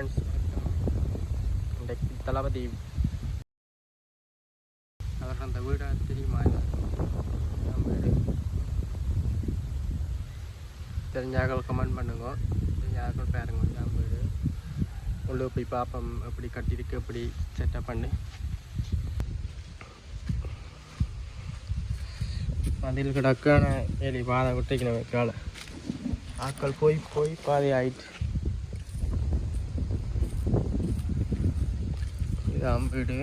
Friends, இன்றைக்கு தளபதி அவர் அந்த வீடை தெரியுமா? வீடு தெரிஞ்சாக்கள் கமெண்ட் பண்ணுங்க, தெரிஞ்சாக்கள் பாருங்க. என் வீடு உள்ள போய் பார்ப்போம் எப்படி கட்டியிருக்கு, எப்படி செட்டப் பண்ணி. அதில் கிடக்கான ஏழி பாதை விட்டுக்கணும் வைக்கால ஆட்கள் போய் போய் பாதை ஆயிட்டு. இதான் வீடு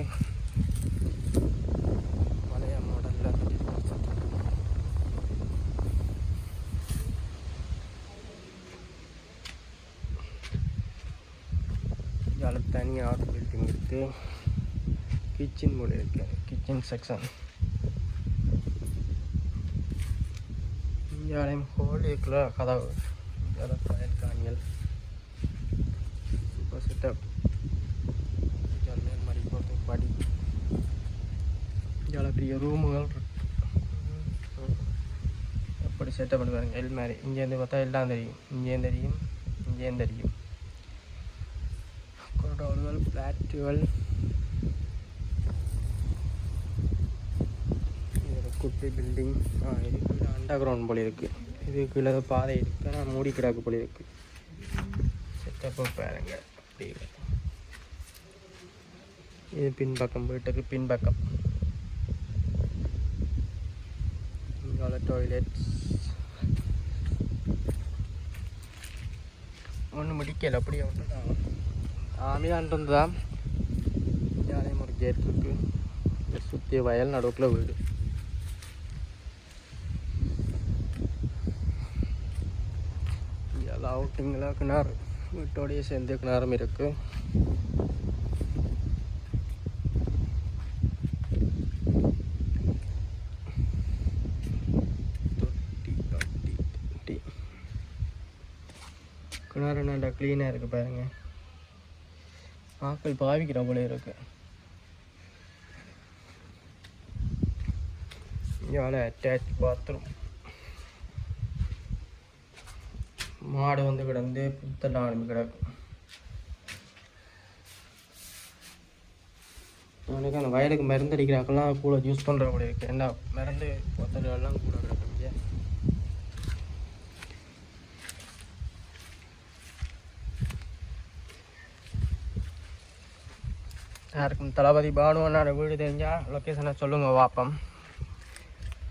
பழைய மாடலில் இதில் தனியாக பில்டிங் இருக்குது. கிச்சன் மூலம் இருக்கு, கிச்சன் செக்ஷன். இங்கேயும் ஹோல் இருக்குல்ல கதவு, ஃபயர் காணிகள் சூப்பர் செட்டப். மாதிரி போகிறது படி, இதில் பெரிய ரூமுகள் எப்படி செட்டப் பண்ணி பாருங்க. எல் மாதிரி இங்கேருந்து பார்த்தா எல்லாம் தெரியும், இங்கேயும் தெரியும், இங்கேயும் தெரியும். கொடோல்கள், ஃப்ளாட்டுகள், இது குட்டி பில்டிங். இதுக்குள்ள அண்டர் கிரவுண்ட் போல இருக்குது. இதுக்குள்ள பாதை இருக்குது, ஆனால் மூடி கிடக்கு போல இருக்குது. செட்டப்பை பாருங்க அப்படி. இது பின்பக்கம், வீட்டுக்கு பின்பக்கம். இங்கே டாய்லெட்ஸ் ஒன்றும் முடிக்கலை, அப்படியே ஒன்று தான் ஆமியான்றது தான். இங்கேயும் ஒரு கேட் இருக்குது. இங்கே சுற்றி வயல், நடுவுக்குள்ள வீடு. இங்கே அவுட்டிங்கில் கிணறு, வீட்டோடையே சேர்ந்து கிணறும் இருக்குது. கிணறு நல்லா க்ளீனாக இருக்குது பாருங்க. ஆக்கள் பாவிக்கிற போல இருக்கு. இங்கே அட்டாச் பாத்ரூம். மாடு வந்து கிடந்து புத்தெல்லாம் ஆரம்பி கிடக்கும். எனக்கு அந்த வயலுக்கு மருந்து அடிக்கிறாக்கெல்லாம் கூட யூஸ் பண்ணுற போல இருக்குது. என்ன மருந்து பொத்தலாம் கூட கிடக்கும். யாருக்கும் தளபதி பானுவனோட வீடு தெரிஞ்சால் லொக்கேஷனை சொல்லுங்கள், வாப்பம்.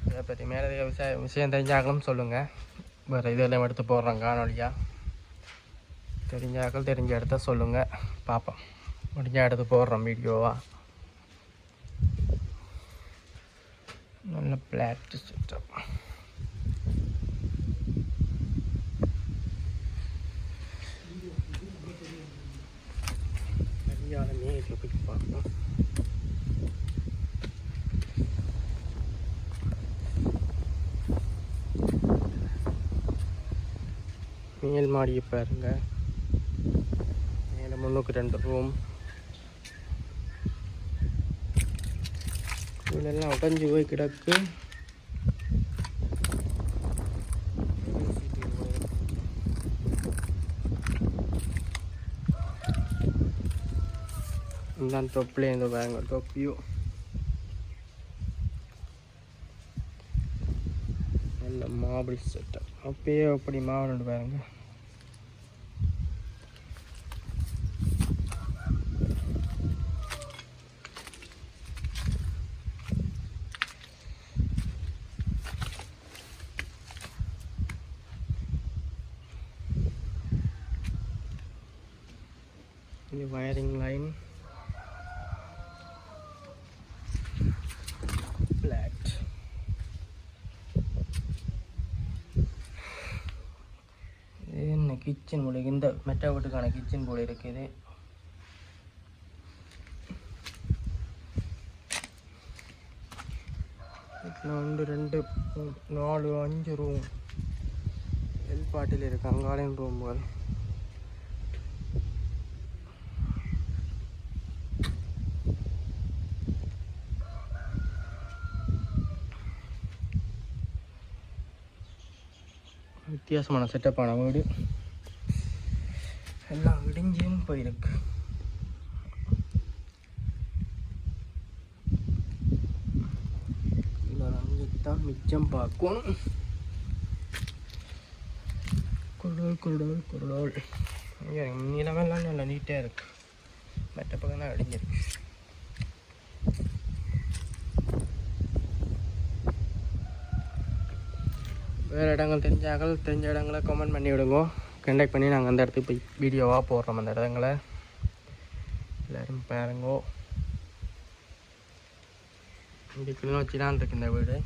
இதை பற்றி மேலதிக விஷயம் தெரிஞ்சாக்களும் சொல்லுங்கள். வேறு இதெல்லாம் எடுத்து போடுறோம் காணொலியாக. தெரிஞ்சாக்கள் தெரிஞ்ச இடத்த சொல்லுங்கள், பார்ப்போம். முடிஞ்ச எடுத்து போடுறோம் வீடியோவா. நல்ல பிளாட் செட்டப். மேல் மாடியை பாருங்க. மேலே 302 ரூம். இதெல்லாம் உடஞ்சி போய் கிடக்கு. இந்த டொப்லேயே இந்த பாருங்க, டொப் வியூ. நல்ல மாபிள் செட்டப். அப்பயே அப்படி மாவனோடு பாருங்க. இது வயரிங் லைன். ஃப்ளாட். இது என்ன கிச்சன் போல, இந்த மெட்டா வீட்டுக்கான கிச்சன் போல இருக்குது. ஒன்று 2 4 5 ரூம். எல்பாட்டில் இருக்கு அங்காலையும் ரூம்கள். வித்தியாசமான செட்டப்பான வீடு. எல்லாம் இடிஞ்சும் போயிருக்கு. இருக்கு. அங்கத்தான் மிச்சம் பார்க்கணும். குருடோல் நிலமெல்லாம் நல்லா நீட்டாக இருக்கு. மற்ற பக்கம் தான் அடிஞ்சிருக்கு. வேறு இடங்கள் தெரிஞ்ச இடங்களை கமெண்ட் பண்ணி விடுங்க. கண்டக்ட் பண்ணி நாங்கள் அந்த இடத்துக்கு போய் வீடியோவாக போடுறோம். அந்த இடங்களை எல்லோரும் பாருங்கோ. இங்கே கிளிநொச்சி தான் இருக்கு இந்த வீடு.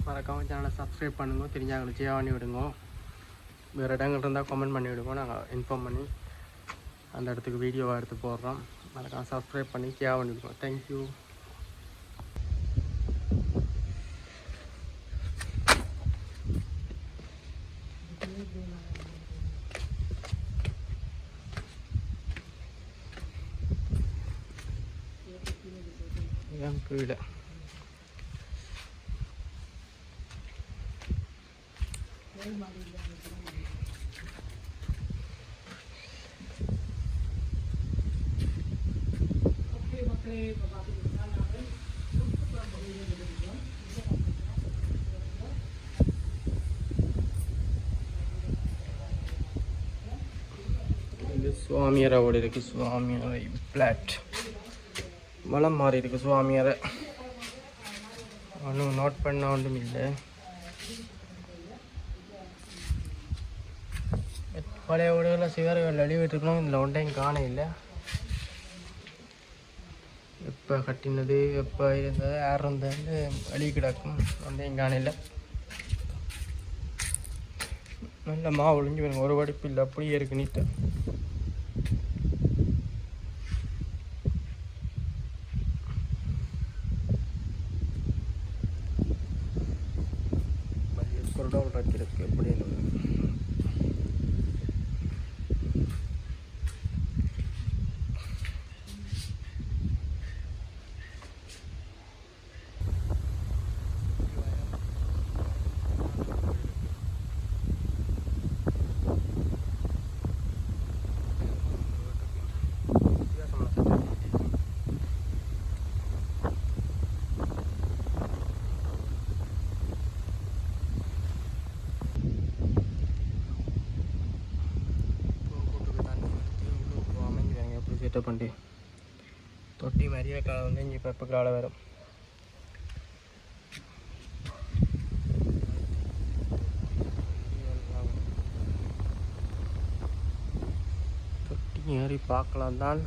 மறக்காம சேனலை சப்ஸ்கிரைப் பண்ணுங்க. தெரிஞ்சாங்களுக்கு ஷேர் பண்ணி விடுங்க. வேறு இடங்கள் இருந்தால் கமெண்ட் பண்ணி விடுங்க. நாங்கள் இன்ஃபார்ம் பண்ணி அந்த இடத்துக்கு வீடியோவாக எடுத்து போடுறோம். மறக்காம சப்ஸ்கிரைப் பண்ணி ஷேர் பண்ணி விடுங்க. தேங்க்யூ. கீழே இது சுவாமியரை ஓடி இருக்கு. சுவாமியரை பிளாட் வளம் மாறி இருக்கு. சுவாமியரை ஒன்றும் நோட் பண்ண ஒன்றும் இல்லை. பழைய வீடுகளில் சிவர்கள் அழிவிட்டுருக்கணும். இதில் ஒன்றையும் காண இல்லை. எப்போ கட்டினது எப்போ இருந்தது யார் இருந்தது அழி கிடக்கும். ஒன்றையும் காண இல்லை. நல்ல மாவு ஒழிஞ்சு வருங்க. ஒரு வடிப்பு இல்லை, அப்படியே இருக்கு நீட்டாக. குருடோல் இருக்கு. எப்படி செட்டப் பண்ணி தொட்டி மரிய காலம் வந்து இங்கே இப்போ காலம் வரும். தொட்டி ஏறி பார்க்கலாம் தான்.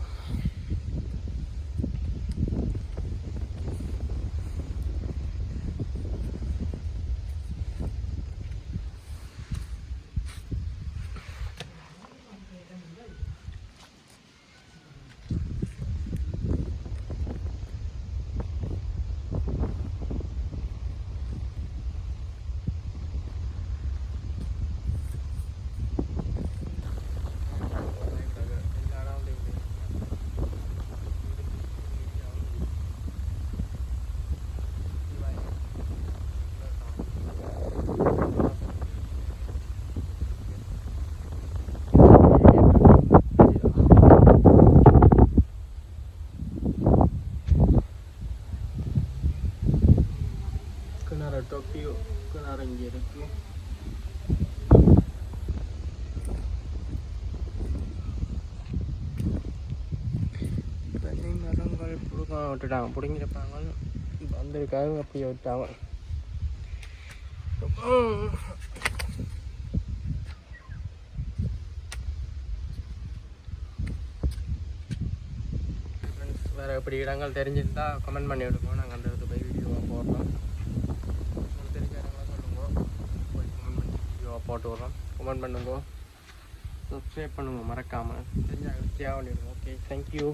டோக்கியோ கிணறு இங்கே இருக்கு. தென்னை மரங்கள் பிடுங்க விட்டுட்டாங்க. பிடுங்கிருப்பாங்க வந்திருக்காங்க, அப்படியே விட்டாங்க. வேறு எப்படி இடங்கள் தெரிஞ்சிருந்தா கமெண்ட் பண்ணி விடுவோம். நாங்கள் அந்த இடத்துல போய் வீடியோவாக போடுறோம். தெரிஞ்ச இடங்களா சொல்லுங்க, போய் கமெண்ட் பண்ணி வீடியோவாக போட்டு விட்றோம். கமெண்ட் பண்ணுங்க, சப்ஸ்கிரைப் பண்ணுங்க மறக்காமல். தெரிஞ்சாங்க ஷேர் பண்ணிவிடுங்க. Okay, thank you.